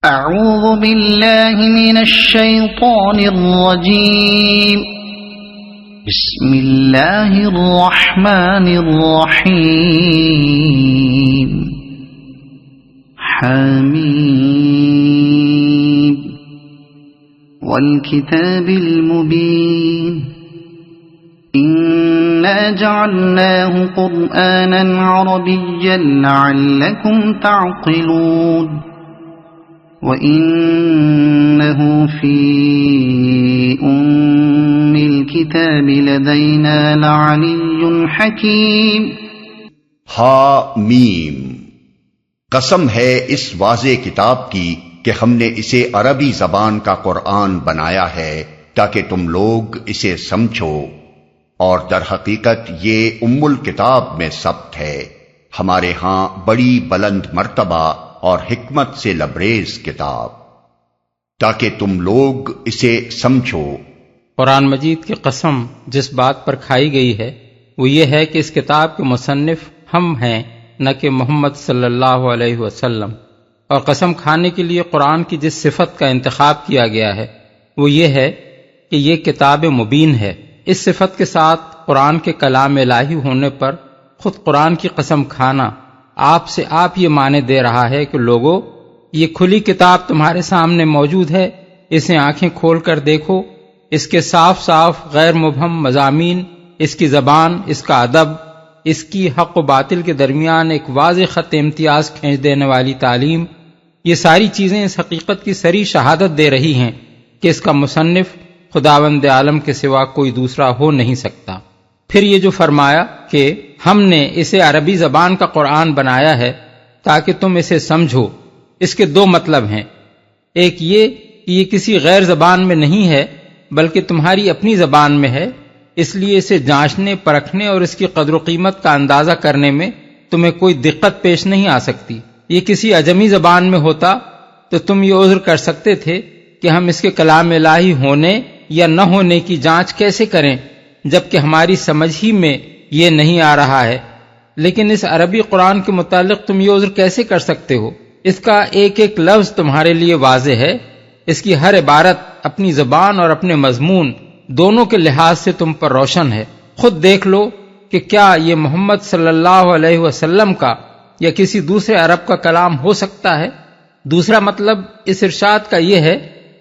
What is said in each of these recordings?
أعوذ بالله من الشيطان الرجيم بسم الله الرحمن الرحيم حميم والكتاب المبين إنا جعلناه قرآنا عربيا لعلكم تعقلون وَإِنَّهُ فِي أُمِّ الْكِتَابِ لَدَيْنَا لَعَلِيٌّ حَكِيمٌ حامیم، قسم ہے اس واضح کتاب کی کہ ہم نے اسے عربی زبان کا قرآن بنایا ہے تاکہ تم لوگ اسے سمجھو، اور در حقیقت یہ ام الکتاب میں ثبت ہے، ہمارے ہاں بڑی بلند مرتبہ اور حکمت سے لبریز کتاب، تاکہ تم لوگ اسے سمجھو۔ قرآن مجید کی قسم جس بات پر کھائی گئی ہے وہ یہ ہے کہ اس کتاب کے مصنف ہم ہیں، نہ کہ محمد صلی اللہ علیہ وسلم، اور قسم کھانے کے لیے قرآن کی جس صفت کا انتخاب کیا گیا ہے وہ یہ ہے کہ یہ کتاب مبین ہے۔ اس صفت کے ساتھ قرآن کے کلام الہی ہونے پر خود قرآن کی قسم کھانا آپ سے آپ یہ معنی دے رہا ہے کہ لوگو، یہ کھلی کتاب تمہارے سامنے موجود ہے، اسے آنکھیں کھول کر دیکھو، اس کے صاف صاف غیر مبہم مضامین، اس کی زبان، اس کا ادب، اس کی حق و باطل کے درمیان ایک واضح خط امتیاز کھینچ دینے والی تعلیم، یہ ساری چیزیں اس حقیقت کی صریح شہادت دے رہی ہیں کہ اس کا مصنف خداوند عالم کے سوا کوئی دوسرا ہو نہیں سکتا۔ پھر یہ جو فرمایا کہ ہم نے اسے عربی زبان کا قرآن بنایا ہے تاکہ تم اسے سمجھو، اس کے دو مطلب ہیں۔ ایک یہ کہ یہ کسی غیر زبان میں نہیں ہے بلکہ تمہاری اپنی زبان میں ہے، اس لیے اسے جانچنے، پرکھنے اور اس کی قدر و قیمت کا اندازہ کرنے میں تمہیں کوئی دقت پیش نہیں آ سکتی۔ یہ کسی عجمی زبان میں ہوتا تو تم یہ عذر کر سکتے تھے کہ ہم اس کے کلام الہی ہونے یا نہ ہونے کی جانچ کیسے کریں جبکہ ہماری سمجھ ہی میں یہ نہیں آ رہا ہے، لیکن اس عربی قرآن کے متعلق تم یہ عذر کیسے کر سکتے ہو؟ اس کا ایک ایک لفظ تمہارے لیے واضح ہے، اس کی ہر عبارت اپنی زبان اور اپنے مضمون دونوں کے لحاظ سے تم پر روشن ہے۔ خود دیکھ لو کہ کیا یہ محمد صلی اللہ علیہ وسلم کا یا کسی دوسرے عرب کا کلام ہو سکتا ہے؟ دوسرا مطلب اس ارشاد کا یہ ہے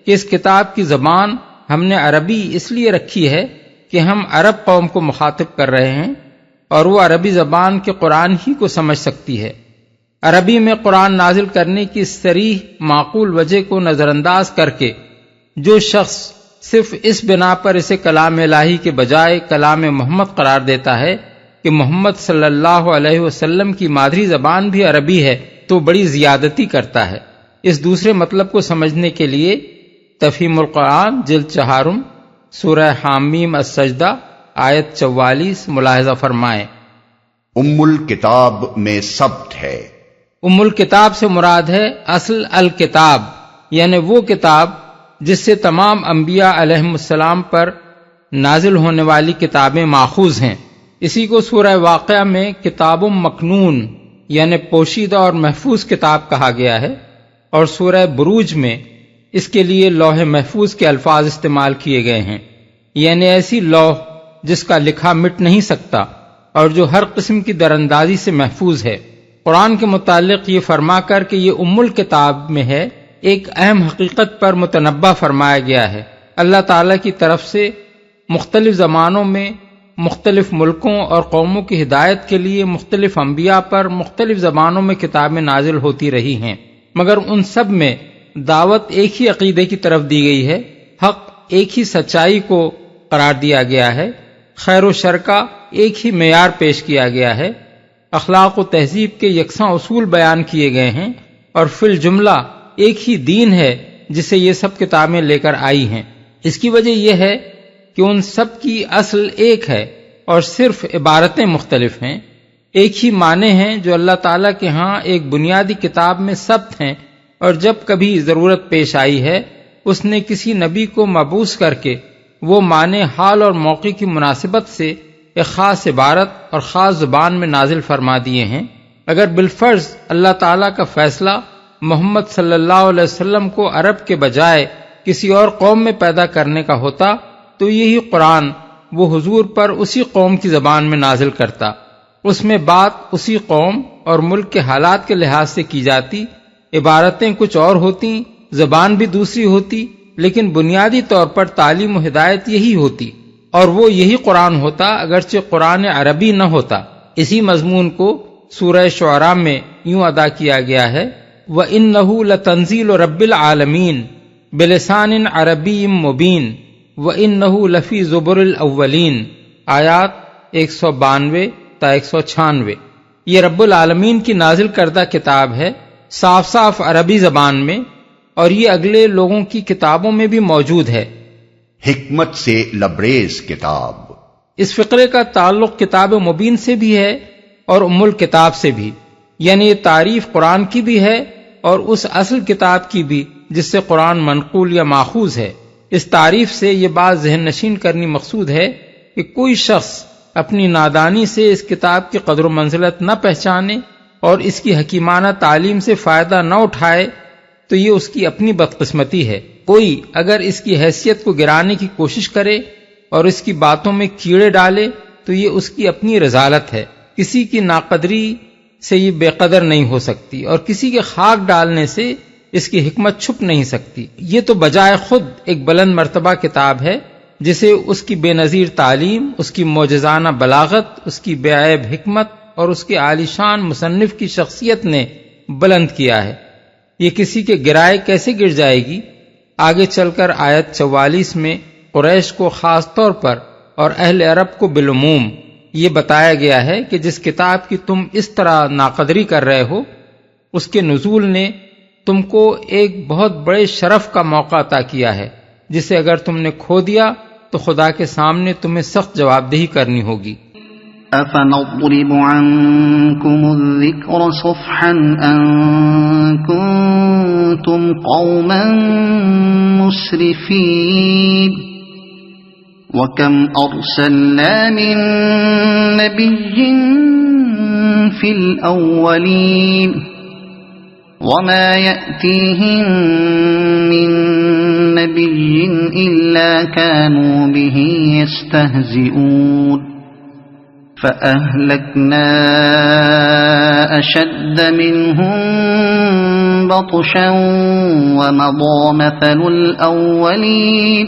کہ اس کتاب کی زبان ہم نے عربی اس لیے رکھی ہے کہ ہم عرب قوم کو مخاطب کر رہے ہیں اور وہ عربی زبان کے قرآن ہی کو سمجھ سکتی ہے۔ عربی میں قرآن نازل کرنے کی صریح معقول وجہ کو نظر انداز کر کے جو شخص صرف اس بنا پر اسے کلام الہی کے بجائے کلام محمد قرار دیتا ہے کہ محمد صلی اللہ علیہ وسلم کی مادری زبان بھی عربی ہے تو بڑی زیادتی کرتا ہے۔ اس دوسرے مطلب کو سمجھنے کے لیے تفہیم القرآن جلد 4 سورہ حامیم السجدہ آیت 44 ملاحظہ فرمائیں۔ ام الکتاب میں ثبت ہے۔ ام الکتاب سے مراد ہے اصل الکتاب، یعنی وہ کتاب جس سے تمام انبیاء علیہم السلام پر نازل ہونے والی کتابیں ماخوذ ہیں۔ اسی کو سورہ واقعہ میں کتاب مکنون یعنی پوشیدہ اور محفوظ کتاب کہا گیا ہے، اور سورہ بروج میں اس کے لیے لوح محفوظ کے الفاظ استعمال کیے گئے ہیں، یعنی ایسی لوح جس کا لکھا مٹ نہیں سکتا اور جو ہر قسم کی دراندازی سے محفوظ ہے۔ قرآن کے متعلق یہ فرما کر کہ یہ ام الکتاب میں ہے، ایک اہم حقیقت پر متنبہ فرمایا گیا ہے۔ اللہ تعالیٰ کی طرف سے مختلف زمانوں میں مختلف ملکوں اور قوموں کی ہدایت کے لیے مختلف انبیاء پر مختلف زبانوں میں کتابیں نازل ہوتی رہی ہیں، مگر ان سب میں دعوت ایک ہی عقیدے کی طرف دی گئی ہے، حق ایک ہی سچائی کو قرار دیا گیا ہے، خیر و شر کا ایک ہی معیار پیش کیا گیا ہے، اخلاق و تہذیب کے یکساں اصول بیان کیے گئے ہیں، اور فی الجملہ ایک ہی دین ہے جسے یہ سب کتابیں لے کر آئی ہیں۔ اس کی وجہ یہ ہے کہ ان سب کی اصل ایک ہے اور صرف عبارتیں مختلف ہیں، ایک ہی معنی ہیں جو اللہ تعالیٰ کے ہاں ایک بنیادی کتاب میں ثبت ہیں، اور جب کبھی ضرورت پیش آئی ہے اس نے کسی نبی کو مبعوث کر کے وہ معنی حال اور موقع کی مناسبت سے ایک خاص عبارت اور خاص زبان میں نازل فرما دیے ہیں۔ اگر بالفرض اللہ تعالیٰ کا فیصلہ محمد صلی اللہ علیہ وسلم کو عرب کے بجائے کسی اور قوم میں پیدا کرنے کا ہوتا تو یہی قرآن وہ حضور پر اسی قوم کی زبان میں نازل کرتا، اس میں بات اسی قوم اور ملک کے حالات کے لحاظ سے کی جاتی، عبارتیں کچھ اور ہوتی، زبان بھی دوسری ہوتی، لیکن بنیادی طور پر تعلیم و ہدایت یہی ہوتی، اور وہ یہی قرآن ہوتا اگرچہ قرآن عربی نہ ہوتا۔ اسی مضمون کو سورہ شعراء میں یوں ادا کیا گیا ہے، وَإِنَّهُ لَتَنزِيلُ رَبِّ الْعَالَمِينَ بِلِسَانٍ عَرَبِيٍّ مُبِينٍ وَإِنَّهُ لَفِي زُبُرِ الْأَوَّلِينَ، آیات 192 تا 196۔ یہ رب العالمین کی نازل کردہ کتاب ہے، صاف صاف عربی زبان میں، اور یہ اگلے لوگوں کی کتابوں میں بھی موجود ہے۔ حکمت سے لبریز کتاب۔ اس فقرے کا تعلق کتاب مبین سے بھی ہے اور ام الکتاب سے بھی، یعنی یہ تعریف قرآن کی بھی ہے اور اس اصل کتاب کی بھی جس سے قرآن منقول یا ماخوذ ہے۔ اس تعریف سے یہ بات ذہن نشین کرنی مقصود ہے کہ کوئی شخص اپنی نادانی سے اس کتاب کی قدر و منزلت نہ پہچانے اور اس کی حکیمانہ تعلیم سے فائدہ نہ اٹھائے تو یہ اس کی اپنی بدقسمتی ہے۔ کوئی اگر اس کی حیثیت کو گرانے کی کوشش کرے اور اس کی باتوں میں کیڑے ڈالے تو یہ اس کی اپنی رذالت ہے۔ کسی کی ناقدری سے یہ بے قدر نہیں ہو سکتی اور کسی کے خاک ڈالنے سے اس کی حکمت چھپ نہیں سکتی۔ یہ تو بجائے خود ایک بلند مرتبہ کتاب ہے جسے اس کی بے نظیر تعلیم، اس کی معجزانہ بلاغت، اس کی بے عیب حکمت اور اس کے عالی شان مصنف کی شخصیت نے بلند کیا ہے۔ یہ کسی کے گرائے کیسے گر جائے گی؟ آگے چل کر آیت 44 میں قریش کو خاص طور پر اور اہل عرب کو بالعموم یہ بتایا گیا ہے کہ جس کتاب کی تم اس طرح ناقدری کر رہے ہو اس کے نزول نے تم کو ایک بہت بڑے شرف کا موقع عطا کیا ہے، جسے اگر تم نے کھو دیا تو خدا کے سامنے تمہیں سخت جواب دہی کرنی ہوگی۔ أَفَنَضْرِبُ عَنكُمُ الذِّكْرَ صَفْحًا أَن كُنتُمْ قَوْمًا مُسْرِفِينَ وَكَمْ أَرْسَلْنَا مِن نَّبِيٍّ فِي الْأَوَّلِينَ وَمَا يَأْتِيهِم مِّن نَّبِيٍّ إِلَّا كَانُوا بِهِ يَسْتَهْزِئُونَ فَأَهْلَكْنَا أَشَدَّ مِنْهُمْ بَطْشًا وَمَضَىٰ مَثَلُ الْأَوَّلِينَ۔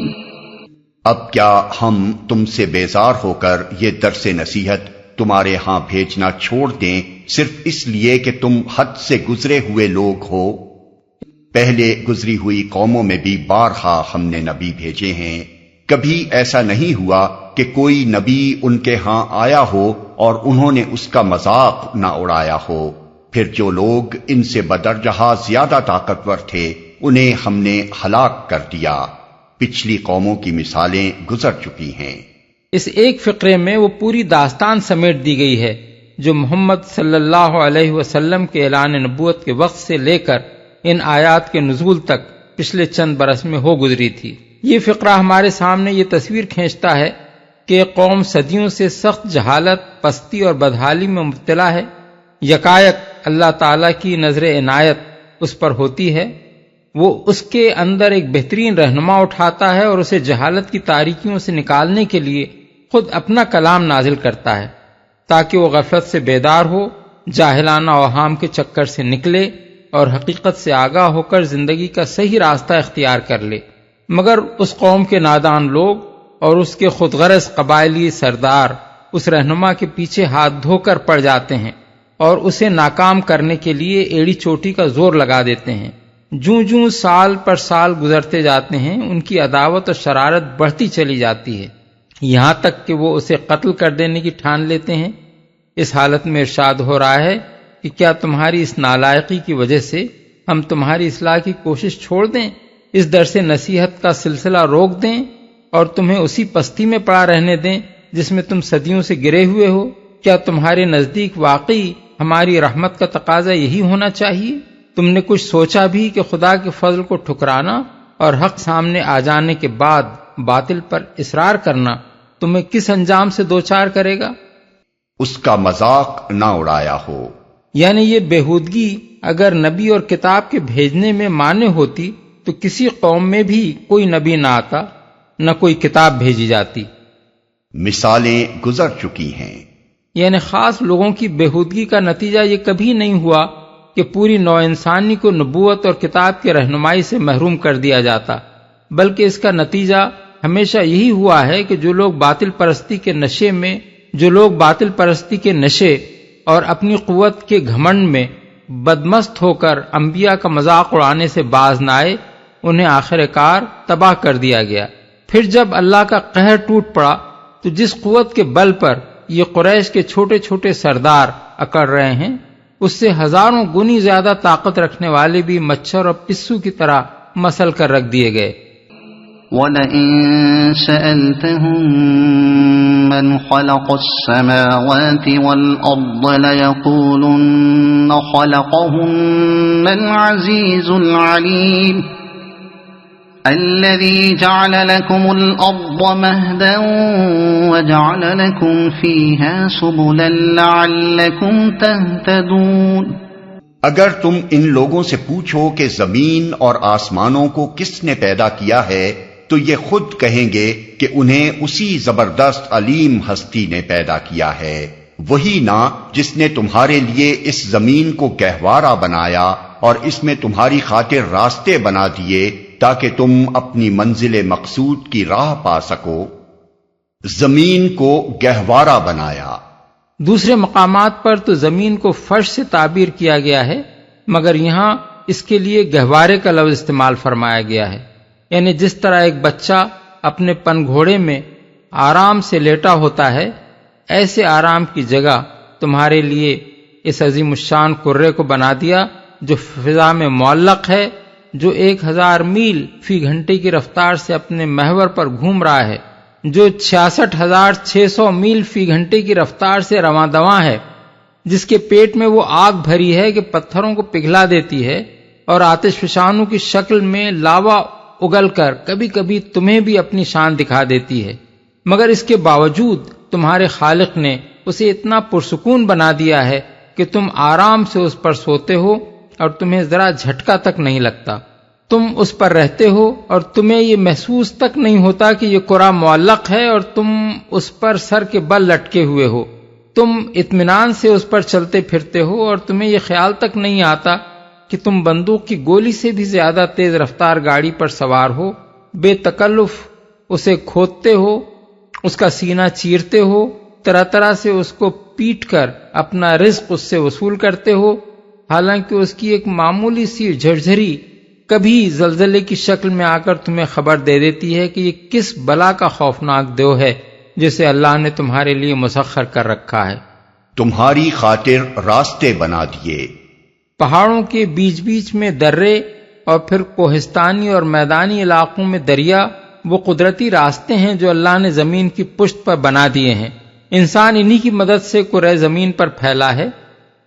اب کیا ہم تم سے بیزار ہو کر یہ درس نصیحت تمہارے ہاں بھیجنا چھوڑ دیں صرف اس لیے کہ تم حد سے گزرے ہوئے لوگ ہو؟ پہلے گزری ہوئی قوموں میں بھی بارہا ہم نے نبی بھیجے ہیں، کبھی ایسا نہیں ہوا کہ کوئی نبی ان کے ہاں آیا ہو اور انہوں نے اس کا مذاق نہ اڑایا ہو۔ پھر جو لوگ ان سے بدرجہ زیادہ طاقتور تھے انہیں ہم نے ہلاک کر دیا۔ پچھلی قوموں کی مثالیں گزر چکی ہیں۔ اس ایک فقرے میں وہ پوری داستان سمیٹ دی گئی ہے جو محمد صلی اللہ علیہ وسلم کے اعلان نبوت کے وقت سے لے کر ان آیات کے نزول تک پچھلے چند برس میں ہو گزری تھی۔ یہ فقرہ ہمارے سامنے یہ تصویر کھینچتا ہے کہ قوم صدیوں سے سخت جہالت، پستی اور بدحالی میں مبتلا ہے۔ یکایک اللہ تعالیٰ کی نظر عنایت اس پر ہوتی ہے، وہ اس کے اندر ایک بہترین رہنما اٹھاتا ہے اور اسے جہالت کی تاریکیوں سے نکالنے کے لیے خود اپنا کلام نازل کرتا ہے تاکہ وہ غفلت سے بیدار ہو، جاہلانہ اوہام کے چکر سے نکلے اور حقیقت سے آگاہ ہو کر زندگی کا صحیح راستہ اختیار کر لے۔ مگر اس قوم کے نادان لوگ اور اس کے خود غرض قبائلی سردار اس رہنما کے پیچھے ہاتھ دھو کر پڑ جاتے ہیں اور اسے ناکام کرنے کے لیے ایڑی چوٹی کا زور لگا دیتے ہیں۔ جوں جوں سال پر سال گزرتے جاتے ہیں ان کی عداوت اور شرارت بڑھتی چلی جاتی ہے، یہاں تک کہ وہ اسے قتل کر دینے کی ٹھان لیتے ہیں۔ اس حالت میں ارشاد ہو رہا ہے کہ کیا تمہاری اس نالائقی کی وجہ سے ہم تمہاری اصلاح کی کوشش چھوڑ دیں، اس درس نصیحت کا سلسلہ روک دیں اور تمہیں اسی پستی میں پڑا رہنے دیں جس میں تم صدیوں سے گرے ہوئے ہو؟ کیا تمہارے نزدیک واقعی ہماری رحمت کا تقاضا یہی ہونا چاہیے؟ تم نے کچھ سوچا بھی کہ خدا کے فضل کو ٹھکرانا اور حق سامنے آ جانے کے بعد باطل پر اصرار کرنا تمہیں کس انجام سے دوچار کرے گا؟ اس کا مذاق نہ اڑایا ہو۔ یعنی یہ بےہودگی اگر نبی اور کتاب کے بھیجنے میں مانع ہوتی تو کسی قوم میں بھی کوئی نبی نہ آتا، نہ کوئی کتاب بھیجی جاتی۔ مثالیں گزر چکی ہیں۔ یعنی خاص لوگوں کی بےہودگی کا نتیجہ یہ کبھی نہیں ہوا کہ پوری نوع انسانی کو نبوت اور کتاب کی رہنمائی سے محروم کر دیا جاتا، بلکہ اس کا نتیجہ ہمیشہ یہی ہوا ہے کہ جو لوگ باطل پرستی کے نشے اور اپنی قوت کے گھمنڈ میں بدمست ہو کر انبیاء کا مذاق اڑانے سے باز نہ آئے، انہیں آخر کار تباہ کر دیا گیا۔ پھر جب اللہ کا قہر ٹوٹ پڑا تو جس قوت کے بل پر یہ قریش کے چھوٹے چھوٹے سردار اکڑ رہے ہیں، اس سے ہزاروں گنی زیادہ طاقت رکھنے والے بھی مچھر اور پسو کی طرح مسل کر رکھ دیے گئے۔ وَلَئِن سَأَلْتَهُم مَّنْ خَلَقَ السَّمَاوَاتِ وَالْأَرْضَ لَيَقُولُنَّ خَلَقَهُنَّ الْعَزِيزُ الْعَلِيمُ الَّذِي جَعَلَ لَكُمُ الْأَرْضَ مَهْدًا وَجَعَلَ لَكُمْ فِيهَا سُبُلًا لَعَلَّكُمْ تَهْتَدُونَ۔ اگر تم ان لوگوں سے پوچھو کہ زمین اور آسمانوں کو کس نے پیدا کیا ہے تو یہ خود کہیں گے کہ انہیں اسی زبردست علیم ہستی نے پیدا کیا ہے، وہی نا جس نے تمہارے لیے اس زمین کو گہوارہ بنایا اور اس میں تمہاری خاطر راستے بنا دیے تاکہ تم اپنی منزل مقصود کی راہ پا سکو۔ زمین کو گہوارہ بنایا۔ دوسرے مقامات پر تو زمین کو فرش سے تعبیر کیا گیا ہے، مگر یہاں اس کے لیے گہوارے کا لفظ استعمال فرمایا گیا ہے۔ یعنی جس طرح ایک بچہ اپنے پن گھوڑے میں آرام سے لیٹا ہوتا ہے، ایسے آرام کی جگہ تمہارے لیے اس عظیم الشان کرے کو بنا دیا جو فضا میں معلق ہے، جو 1000 میل فی گھنٹے کی رفتار سے اپنے محور پر گھوم رہا ہے، جو 66,600 میل فی گھنٹے کی رفتار سے رواں دواں ہے، جس کے پیٹ میں وہ آگ بھری ہے کہ پتھروں کو پگھلا دیتی ہے اور آتش فشانوں کی شکل میں لاوا اگل کر کبھی کبھی تمہیں بھی اپنی شان دکھا دیتی ہے، مگر اس کے باوجود تمہارے خالق نے اسے اتنا پرسکون بنا دیا ہے کہ تم آرام سے اس پر سوتے ہو اور تمہیں ذرا جھٹکا تک نہیں لگتا۔ تم اس پر رہتے ہو اور تمہیں یہ محسوس تک نہیں ہوتا کہ یہ کرہ معلق ہے اور تم اس پر سر کے بل لٹکے ہوئے ہو۔ تم اطمینان سے اس پر چلتے پھرتے ہو اور تمہیں یہ خیال تک نہیں آتا کہ تم بندوق کی گولی سے بھی زیادہ تیز رفتار گاڑی پر سوار ہو، بے تکلف اسے کھودتے ہو، اس کا سینہ چیرتے ہو، طرح طرح سے اس کو پیٹ کر اپنا رزق اس سے وصول کرتے ہو، حالانکہ اس کی ایک معمولی سی جھرجھری کبھی زلزلے کی شکل میں آ کر تمہیں خبر دے دیتی ہے کہ یہ کس بلا کا خوفناک دیو ہے جسے اللہ نے تمہارے لیے مسخر کر رکھا ہے۔ تمہاری خاطر راستے بنا دیے۔ پہاڑوں کے بیچ بیچ میں درے اور پھر کوہستانی اور میدانی علاقوں میں دریا، وہ قدرتی راستے ہیں جو اللہ نے زمین کی پشت پر بنا دیے ہیں۔ انسان انہی کی مدد سے کرۂ زمین پر پھیلا ہے۔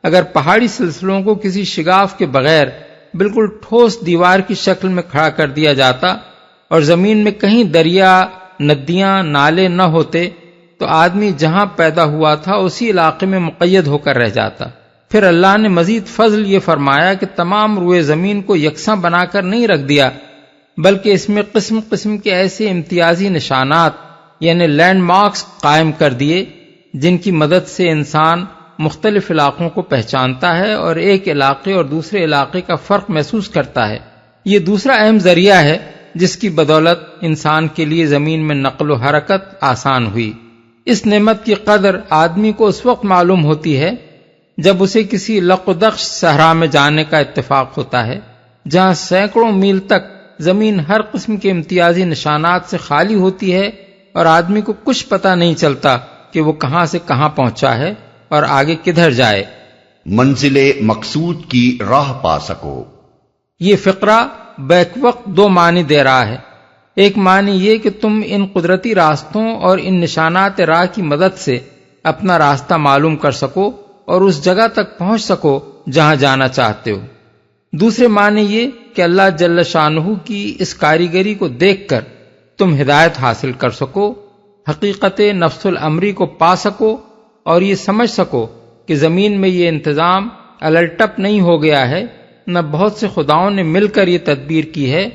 اگر پہاڑی سلسلوں کو کسی شگاف کے بغیر بالکل ٹھوس دیوار کی شکل میں کھڑا کر دیا جاتا اور زمین میں کہیں دریا، ندیاں، نالے نہ ہوتے تو آدمی جہاں پیدا ہوا تھا اسی علاقے میں مقید ہو کر رہ جاتا۔ پھر اللہ نے مزید فضل یہ فرمایا کہ تمام روئے زمین کو یکساں بنا کر نہیں رکھ دیا، بلکہ اس میں قسم قسم کے ایسے امتیازی نشانات یعنی لینڈ مارکس قائم کر دیے جن کی مدد سے انسان مختلف علاقوں کو پہچانتا ہے اور ایک علاقے اور دوسرے علاقے کا فرق محسوس کرتا ہے۔ یہ دوسرا اہم ذریعہ ہے جس کی بدولت انسان کے لیے زمین میں نقل و حرکت آسان ہوئی۔ اس نعمت کی قدر آدمی کو اس وقت معلوم ہوتی ہے جب اسے کسی لقدخش صحرا میں جانے کا اتفاق ہوتا ہے جہاں سینکڑوں میل تک زمین ہر قسم کے امتیازی نشانات سے خالی ہوتی ہے اور آدمی کو کچھ پتہ نہیں چلتا کہ وہ کہاں سے کہاں پہنچا ہے اور آگے کدھر جائے۔ منزل مقصود کی راہ پا سکو۔ یہ فقرہ بیک وقت دو معنی دے رہا ہے۔ ایک معنی یہ کہ تم ان قدرتی راستوں اور ان نشانات راہ کی مدد سے اپنا راستہ معلوم کر سکو اور اس جگہ تک پہنچ سکو جہاں جانا چاہتے ہو۔ دوسرے معنی یہ کہ اللہ جل شانہ کی اس کاریگری کو دیکھ کر تم ہدایت حاصل کر سکو، حقیقت نفس الامری کو پا سکو اور یہ سمجھ سکو کہ زمین میں یہ انتظام الٹپ نہیں ہو گیا ہے، نہ بہت سے خداؤں نے مل کر یہ تدبیر کی ہے،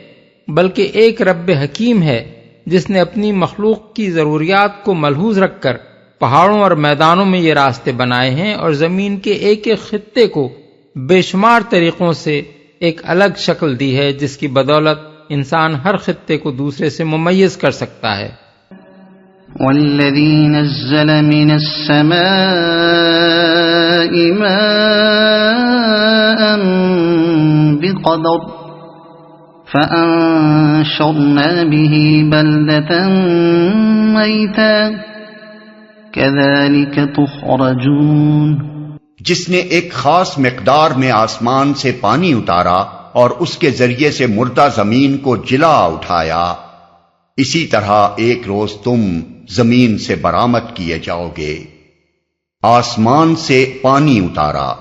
بلکہ ایک رب حکیم ہے جس نے اپنی مخلوق کی ضروریات کو ملحوظ رکھ کر پہاڑوں اور میدانوں میں یہ راستے بنائے ہیں اور زمین کے ایک ایک خطے کو بے شمار طریقوں سے ایک الگ شکل دی ہے، جس کی بدولت انسان ہر خطے کو دوسرے سے ممیز کر سکتا ہے۔ والذی نزل من السماء ماء بقدر فأنشرنا به بلدة میتا كذلك تخرجون، جس نے ایک خاص مقدار میں آسمان سے پانی اتارا اور اس کے ذریعے سے مردہ زمین کو جلا اٹھایا، اسی طرح ایک روز تم زمین سے برآمد کیے جاؤ گے۔ آسمان سے پانی اتارا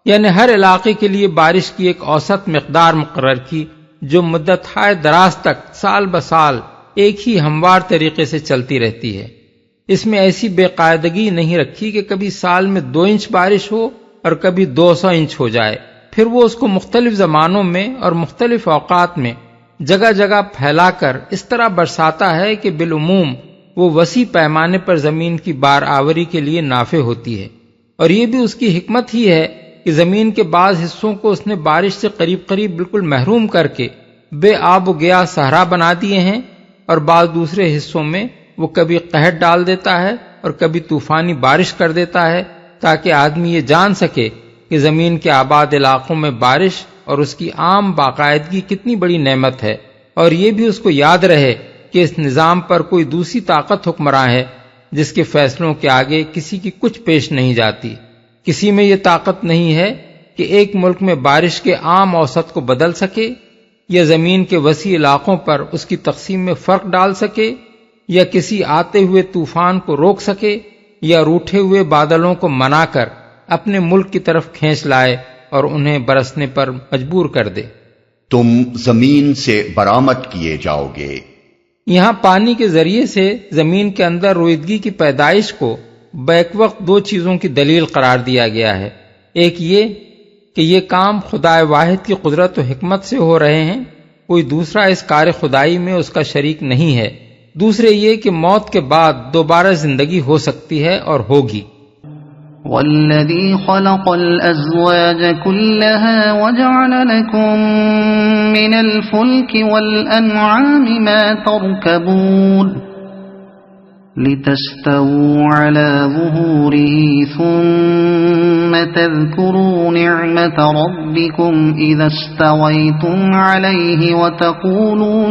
یعنی ہر علاقے کے لیے بارش کی ایک اوسط مقدار مقرر کی جو مدت دراز تک سال بسال ایک ہی ہموار طریقے سے چلتی رہتی ہے۔ اس میں ایسی بے قاعدگی نہیں رکھی کہ کبھی سال میں 2 انچ بارش ہو اور کبھی 200 انچ ہو جائے، پھر وہ اس کو مختلف زمانوں میں اور مختلف اوقات میں جگہ جگہ پھیلا کر اس طرح برساتا ہے کہ بالعموم وہ وسیع پیمانے پر زمین کی بار آوری کے لیے نافع ہوتی ہے۔ اور یہ بھی اس کی حکمت ہی ہے کہ زمین کے بعض حصوں کو اس نے بارش سے قریب قریب بالکل محروم کر کے بے آب و گیا صحرا بنا دیے ہیں، اور بعض دوسرے حصوں میں وہ کبھی قحط ڈال دیتا ہے اور کبھی طوفانی بارش کر دیتا ہے، تاکہ آدمی یہ جان سکے کہ زمین کے آباد علاقوں میں بارش اور اس کی عام باقاعدگی کتنی بڑی نعمت ہے، اور یہ بھی اس کو یاد رہے کہ اس نظام پر کوئی دوسری طاقت حکمراں ہے جس کے فیصلوں کے آگے کسی کی کچھ پیش نہیں جاتی۔ کسی میں یہ طاقت نہیں ہے کہ ایک ملک میں بارش کے عام اوسط کو بدل سکے، یا زمین کے وسیع علاقوں پر اس کی تقسیم میں فرق ڈال سکے، یا کسی آتے ہوئے طوفان کو روک سکے، یا روٹھے ہوئے بادلوں کو منا کر اپنے ملک کی طرف کھینچ لائے اور انہیں برسنے پر مجبور کر دے۔ تم زمین سے برآمد کیے جاؤ گے۔ یہاں پانی کے ذریعے سے زمین کے اندر رویدگی کی پیدائش کو بیک وقت 2 چیزوں کی دلیل قرار دیا گیا ہے۔ ایک یہ کہ یہ کام خدائے واحد کی قدرت و حکمت سے ہو رہے ہیں، کوئی دوسرا اس کار خدائی میں اس کا شریک نہیں ہے۔ دوسرے یہ کہ موت کے بعد دوبارہ زندگی ہو سکتی ہے اور ہوگی۔ والذی خلق الازواج كلها وجعل لكم من الفلك والانعام ما تركبون لتستووا على ظهوره ثم تذكروا نعمة ربكم إذا استويتم عليه وتقولوا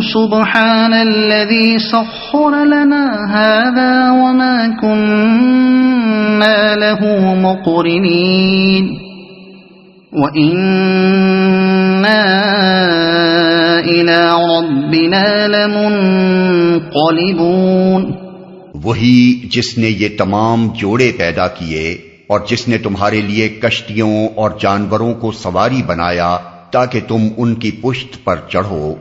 سبحان الذي سخر لنا هذا وما كنا له مقرنين وإنا إلى ربنا لمنقلبون۔ وہی جس نے یہ تمام جوڑے پیدا کیے اور جس نے تمہارے لیے کشتیوں اور جانوروں کو سواری بنایا تاکہ تم ان کی پشت پر چڑھو،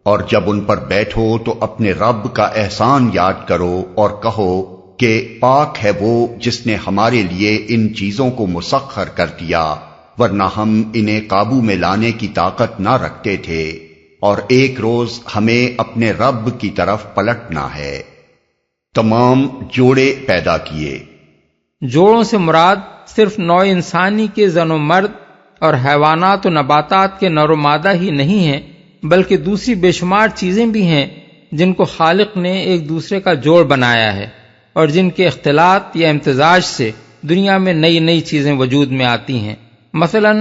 اور جب ان پر بیٹھو تو اپنے رب کا احسان یاد کرو اور کہو کہ پاک ہے وہ جس نے ہمارے لیے ان چیزوں کو مسخر کر دیا، ورنہ ہم انہیں قابو میں لانے کی طاقت نہ رکھتے تھے، اور ایک روز ہمیں اپنے رب کی طرف پلٹنا ہے۔ تمام جوڑے پیدا کیے۔ جوڑوں سے مراد صرف نوع انسانی کے زن و مرد اور حیوانات و نباتات کے نر و مادہ ہی نہیں ہیں، بلکہ دوسری بے شمار چیزیں بھی ہیں جن کو خالق نے ایک دوسرے کا جوڑ بنایا ہے، اور جن کے اختلاط یا امتزاج سے دنیا میں نئی نئی چیزیں وجود میں آتی ہیں۔ مثلا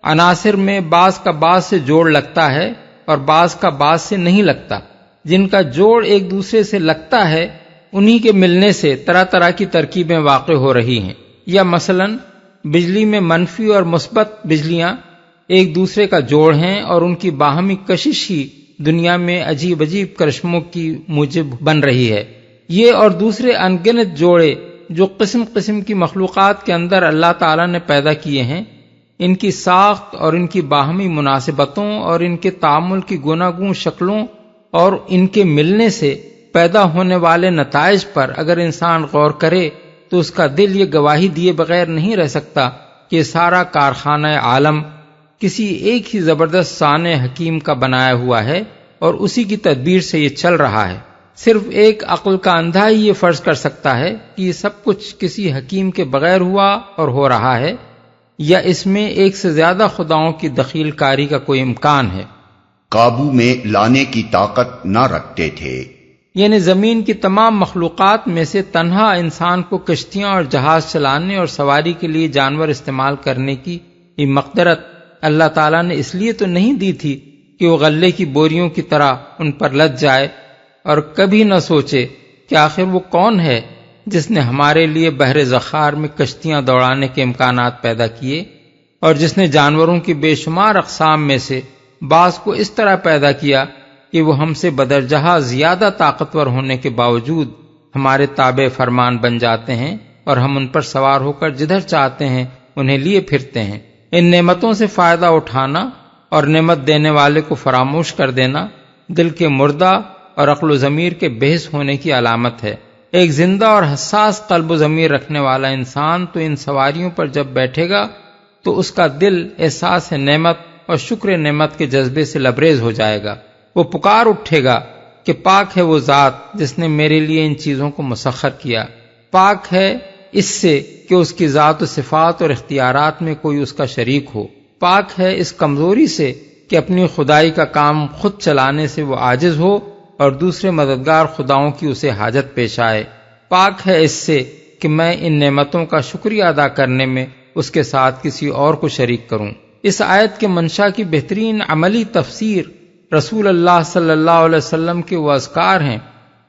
عناصر میں بعض کا بعض سے جوڑ لگتا ہے اور بعض کا بعض سے نہیں لگتا۔ جن کا جوڑ ایک دوسرے سے لگتا ہے انہی کے ملنے سے طرح طرح کی ترکیبیں واقع ہو رہی ہیں۔ یا مثلا بجلی میں منفی اور مثبت بجلیاں ایک دوسرے کا جوڑ ہیں، اور ان کی باہمی کشش ہی دنیا میں عجیب عجیب کرشموں کی موجب بن رہی ہے۔ یہ اور دوسرے انگنت جوڑے جو قسم قسم کی مخلوقات کے اندر اللہ تعالیٰ نے پیدا کیے ہیں، ان کی ساخت اور ان کی باہمی مناسبتوں اور ان کے تعامل کی گوناگون شکلوں اور ان کے ملنے سے پیدا ہونے والے نتائج پر اگر انسان غور کرے تو اس کا دل یہ گواہی دیے بغیر نہیں رہ سکتا کہ سارا کارخانہ عالم کسی ایک ہی زبردست صانع حکیم کا بنایا ہوا ہے اور اسی کی تدبیر سے یہ چل رہا ہے۔ صرف ایک عقل کا اندھا ہی یہ فرض کر سکتا ہے کہ یہ سب کچھ کسی حکیم کے بغیر ہوا اور ہو رہا ہے، یا اس میں ایک سے زیادہ خداؤں کی دخیل کاری کا کوئی امکان ہے۔ قابو میں لانے کی طاقت نہ رکھتے تھے، یعنی زمین کی تمام مخلوقات میں سے تنہا انسان کو کشتیاں اور جہاز چلانے اور سواری کے لیے جانور استعمال کرنے کی یہ مقدرت اللہ تعالیٰ نے اس لیے تو نہیں دی تھی کہ وہ غلے کی بوریوں کی طرح ان پر لد جائے اور کبھی نہ سوچے کہ آخر وہ کون ہے جس نے ہمارے لیے بحر ذخار میں کشتیاں دوڑانے کے امکانات پیدا کیے اور جس نے جانوروں کی بے شمار اقسام میں سے بعض کو اس طرح پیدا کیا کہ وہ ہم سے بدرجہ زیادہ طاقتور ہونے کے باوجود ہمارے تابع فرمان بن جاتے ہیں اور ہم ان پر سوار ہو کر جدھر چاہتے ہیں انہیں لیے پھرتے ہیں۔ ان نعمتوں سے فائدہ اٹھانا اور نعمت دینے والے کو فراموش کر دینا دل کے مردہ اور عقل و ضمیر کے بحث ہونے کی علامت ہے۔ ایک زندہ اور حساس قلب و ضمیر رکھنے والا انسان تو ان سواریوں پر جب بیٹھے گا تو اس کا دل احساس نعمت اور شکر نعمت کے جذبے سے لبریز ہو جائے گا۔ وہ پکار اٹھے گا کہ پاک ہے وہ ذات جس نے میرے لیے ان چیزوں کو مسخر کیا، پاک ہے اس سے کہ اس کی ذات و صفات اور اختیارات میں کوئی اس کا شریک ہو، پاک ہے اس کمزوری سے کہ اپنی خدائی کا کام خود چلانے سے وہ عاجز ہو اور دوسرے مددگار خداؤں کی اسے حاجت پیش آئے، پاک ہے اس سے کہ میں ان نعمتوں کا شکریہ ادا کرنے میں اس کے ساتھ کسی اور کو شریک کروں۔ اس آیت کے منشا کی بہترین عملی تفسیر رسول اللہ صلی اللہ علیہ وسلم کے وہ اذکار ہیں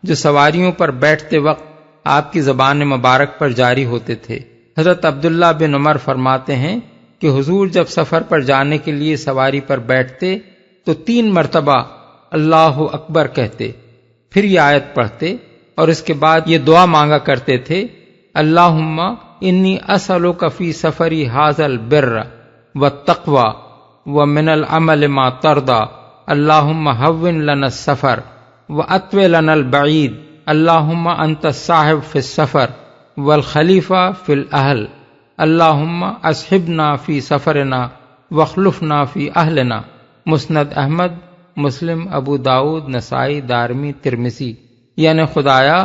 جو سواریوں پر بیٹھتے وقت آپ کی زبان مبارک پر جاری ہوتے تھے۔ حضرت عبداللہ بن عمر فرماتے ہیں کہ حضور جب سفر پر جانے کے لیے سواری پر بیٹھتے تو 3 مرتبہ اللہ اکبر کہتے، پھر یہ آیت پڑھتے اور اس کے بعد یہ دعا مانگا کرتے تھے، اللہم انی اسألک فی سفری ھذا البر والتقوی ومن العمل ما ترضی اللہم ہون لنا السفر واطوی لنا البعید اللہم انت الصاحب فی السفر والخلیفہ فی الاہل اللہم اصحبنا فی سفرنا واخلفنا فی اہلنا۔ مسند احمد، مسلم، ابو داؤد، نسائی، دارمی، ترمذی۔ یعنی خدایا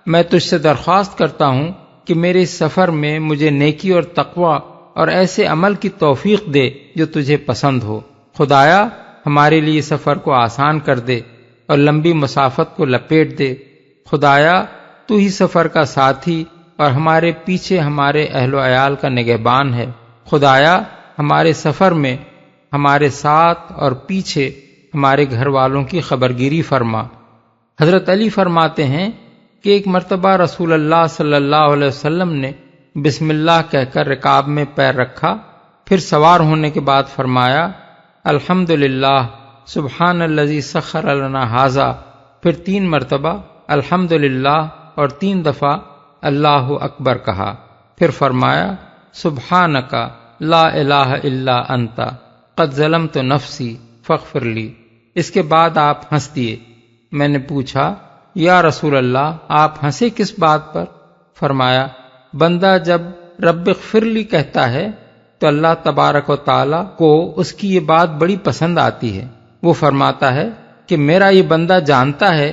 میں تجھ سے درخواست کرتا ہوں کہ میرے اس سفر میں مجھے نیکی اور تقوی اور ایسے عمل کی توفیق دے جو تجھے پسند ہو۔ خدایا ہمارے لیے سفر کو آسان کر دے اور لمبی مسافت کو لپیٹ دے۔ خدایا تو ہی سفر کا ساتھی اور ہمارے پیچھے ہمارے اہل و عیال کا نگہبان ہے۔ خدایا ہمارے سفر میں ہمارے ساتھ اور پیچھے ہمارے گھر والوں کی خبرگیری فرما۔ حضرت علی فرماتے ہیں کہ ایک مرتبہ رسول اللہ صلی اللہ علیہ وسلم نے بسم اللہ کہہ کر رکاب میں پیر رکھا، پھر سوار ہونے کے بعد فرمایا الحمدللہ سبحان الذی سخر لنا ھذا، پھر 3 مرتبہ الحمدللہ اور 3 دفعہ اللہ اکبر کہا، پھر فرمایا سبحانک لا الہ الا انت قد ظلمت نفسی فاغفر لی۔ اس کے بعد آپ ہنس دیے۔ میں نے پوچھا یا رسول اللہ آپ ہنسے کس بات پر؟ فرمایا بندہ جب رب اغفر لی کہتا ہے تو اللہ تبارک و تعالی کو اس کی یہ بات بڑی پسند آتی ہے۔ وہ فرماتا ہے کہ میرا یہ بندہ جانتا ہے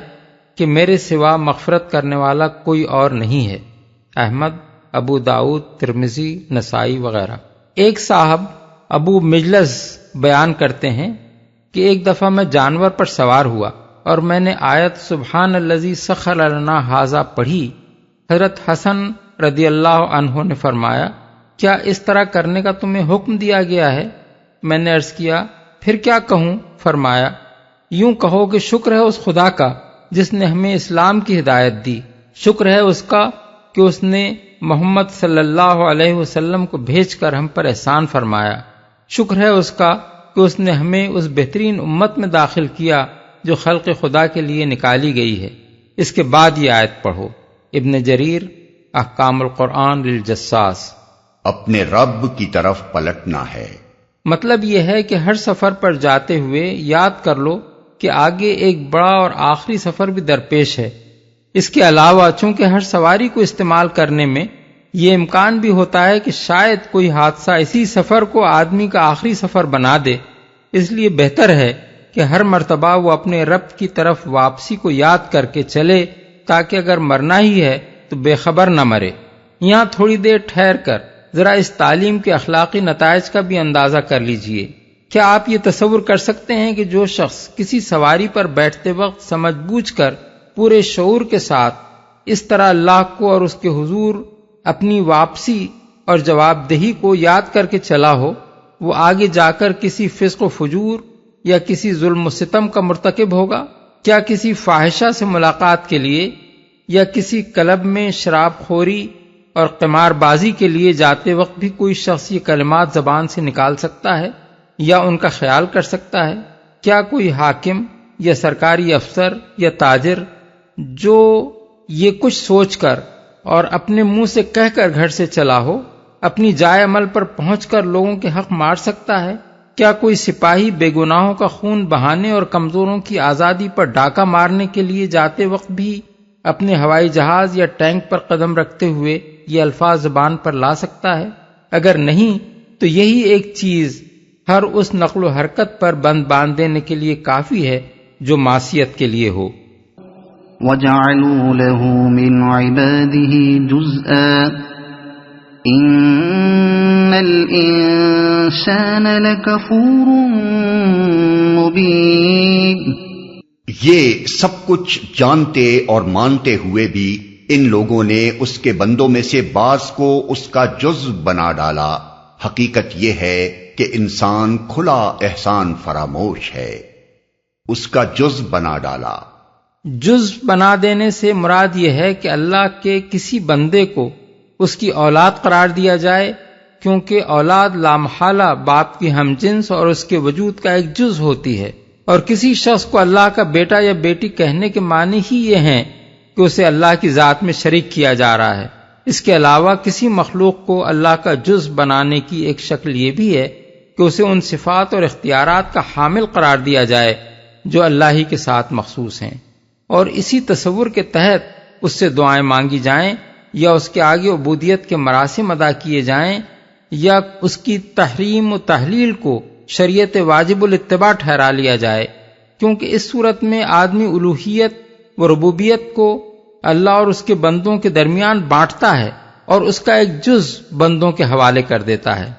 کہ میرے سوا مغفرت کرنے والا کوئی اور نہیں ہے۔ احمد، ابو داؤد، ترمذی، نسائی وغیرہ۔ ایک صاحب ابو مجلس بیان کرتے ہیں کہ ایک دفعہ میں جانور پر سوار ہوا اور میں نے آیت سبحان الذی سخر لنا ھذا پڑھی۔ حضرت حسن رضی اللہ عنہ نے فرمایا کیا اس طرح کرنے کا تمہیں حکم دیا گیا ہے؟ میں نے عرض کیا پھر کیا کہوں؟ فرمایا یوں کہو کہ شکر ہے اس خدا کا جس نے ہمیں اسلام کی ہدایت دی، شکر ہے اس کا کہ اس نے محمد صلی اللہ علیہ وسلم کو بھیج کر ہم پر احسان فرمایا، شکر ہے اس کا کہ اس نے ہمیں اس بہترین امت میں داخل کیا جو خلق خدا کے لیے نکالی گئی ہے۔ اس کے بعد یہ آیت پڑھو۔ ابن جریر احکام القرآن للجساس۔ اپنے رب کی طرف پلٹنا ہے۔ مطلب یہ ہے کہ ہر سفر پر جاتے ہوئے یاد کر لو کہ آگے ایک بڑا اور آخری سفر بھی درپیش ہے اس کے علاوہ چونکہ ہر سواری کو استعمال کرنے میں یہ امکان بھی ہوتا ہے کہ شاید کوئی حادثہ اسی سفر کو آدمی کا آخری سفر بنا دے، اس لیے بہتر ہے کہ ہر مرتبہ وہ اپنے رب کی طرف واپسی کو یاد کر کے چلے، تاکہ اگر مرنا ہی ہے تو بے خبر نہ مرے۔ یہاں تھوڑی دیر ٹھہر کر ذرا اس تعلیم کے اخلاقی نتائج کا بھی اندازہ کر لیجئے۔ کیا آپ یہ تصور کر سکتے ہیں کہ جو شخص کسی سواری پر بیٹھتے وقت سمجھ بوجھ کر پورے شعور کے ساتھ اس طرح اللہ کو اور اس کے حضور اپنی واپسی اور جواب دہی کو یاد کر کے چلا ہو، وہ آگے جا کر کسی فسق و فجور یا کسی ظلم و ستم کا مرتکب ہوگا؟ کیا کسی فاحشہ سے ملاقات کے لیے یا کسی کلب میں شراب خوری اور قمار بازی کے لیے جاتے وقت بھی کوئی شخص یہ کلمات زبان سے نکال سکتا ہے یا ان کا خیال کر سکتا ہے؟ کیا کوئی حاکم یا سرکاری افسر یا تاجر جو یہ کچھ سوچ کر اور اپنے منہ سے کہہ کر گھر سے چلا ہو، اپنی جائے عمل پر پہنچ کر لوگوں کے حق مار سکتا ہے؟ کیا کوئی سپاہی بے گناہوں کا خون بہانے اور کمزوروں کی آزادی پر ڈاکہ مارنے کے لیے جاتے وقت بھی اپنے ہوائی جہاز یا ٹینک پر قدم رکھتے ہوئے یہ الفاظ زبان پر لا سکتا ہے؟ اگر نہیں تو یہی ایک چیز ہر اس نقل و حرکت پر بند باندھ دینے کے لیے کافی ہے جو معصیت کے لیے ہو۔ وَجَعَلُوا لَهُ مِنْ عِبَادِهِ جُزْءًا إِنَّ الْإِنسَانَ لَكَفُورٌ مُبِينٌ۔ یہ سب کچھ جانتے اور مانتے ہوئے بھی ان لوگوں نے اس کے بندوں میں سے بعض کو اس کا جزء بنا ڈالا۔ حقیقت یہ ہے کہ انسان کھلا احسان فراموش ہے، اس کا جزء بنا ڈالا۔ جزء بنا دینے سے مراد یہ ہے کہ اللہ کے کسی بندے کو اس کی اولاد قرار دیا جائے، کیونکہ اولاد لامحالہ باپ کی ہم جنس اور اس کے وجود کا ایک جزء ہوتی ہے، اور کسی شخص کو اللہ کا بیٹا یا بیٹی کہنے کے معنی ہی یہ ہیں کہ اسے اللہ کی ذات میں شریک کیا جا رہا ہے۔ اس کے علاوہ کسی مخلوق کو اللہ کا جزء بنانے کی ایک شکل یہ بھی ہے کہ اسے ان صفات اور اختیارات کا حامل قرار دیا جائے جو اللہ ہی کے ساتھ مخصوص ہیں، اور اسی تصور کے تحت اس سے دعائیں مانگی جائیں یا اس کے آگے عبودیت کے مراسم ادا کیے جائیں یا اس کی تحریم و تحلیل کو شریعت واجب الاتباع ٹھہرا لیا جائے، کیونکہ اس صورت میں آدمی الوہیت و ربوبیت کو اللہ اور اس کے بندوں کے درمیان بانٹتا ہے اور اس کا ایک جزء بندوں کے حوالے کر دیتا ہے۔